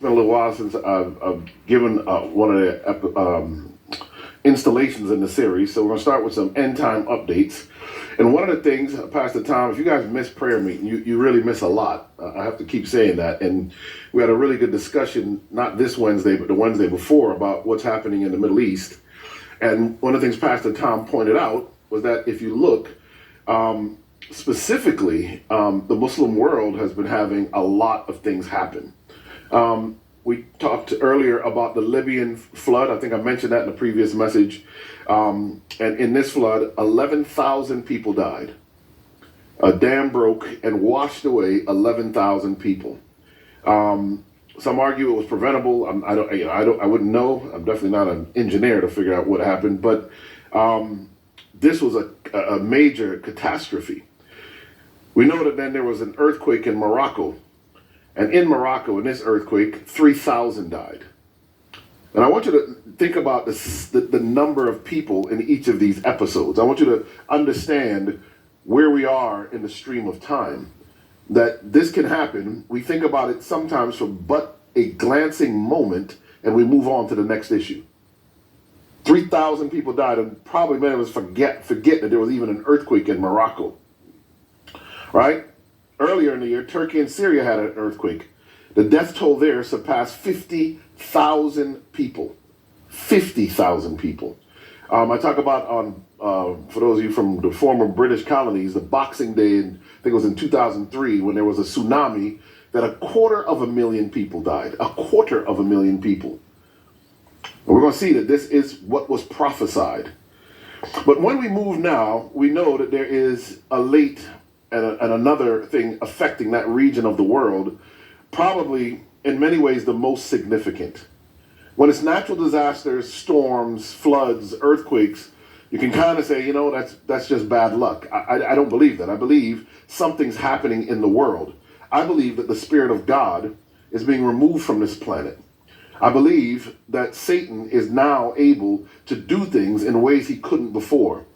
been a little while since I've given one of the installations in the series, so we're going to start with some end time updates. And one of the things, Pastor Tom, if you guys miss prayer meeting, you really miss a lot. I have to keep saying that. And we had a really good discussion, not this Wednesday, but the Wednesday before, about what's happening in the Middle East. And one of the things Pastor Tom pointed out was that if you look, specifically, the Muslim world has been having a lot of things happen. We talked earlier about the Libyan flood. I think I mentioned that in the previous message. And in this flood, 11,000 people died. A dam broke and washed away 11,000 people. Some argue it was preventable. I wouldn't know. I'm definitely not an engineer to figure out what happened. But this was a major catastrophe. We know that then there was an earthquake in Morocco. And in Morocco, in this earthquake, 3,000 died. And I want you to think about the number of people in each of these episodes. I want you to understand where we are in the stream of time. That this can happen. We think about it sometimes for but a glancing moment, and we move on to the next issue. 3,000 people died, and probably many of us forget that there was even an earthquake in Morocco. Right? Earlier in the year, Turkey and Syria had an earthquake. The death toll there surpassed 50,000 people. 50,000 people. I talk about for those of you from the former British colonies, the Boxing Day, I think it was in 2003, when there was a tsunami that 250,000 people died. 250,000 people. And we're going to see that this is what was prophesied. But when we move now, we know that there is a late and another thing affecting that region of the world, probably in many ways the most significant. When it's natural disasters, storms, floods, earthquakes, you can kind of say, that's just bad luck. I don't believe that. I believe something's happening in the world. I believe that the Spirit of God is being removed from this planet. I believe that Satan is now able to do things in ways he couldn't before.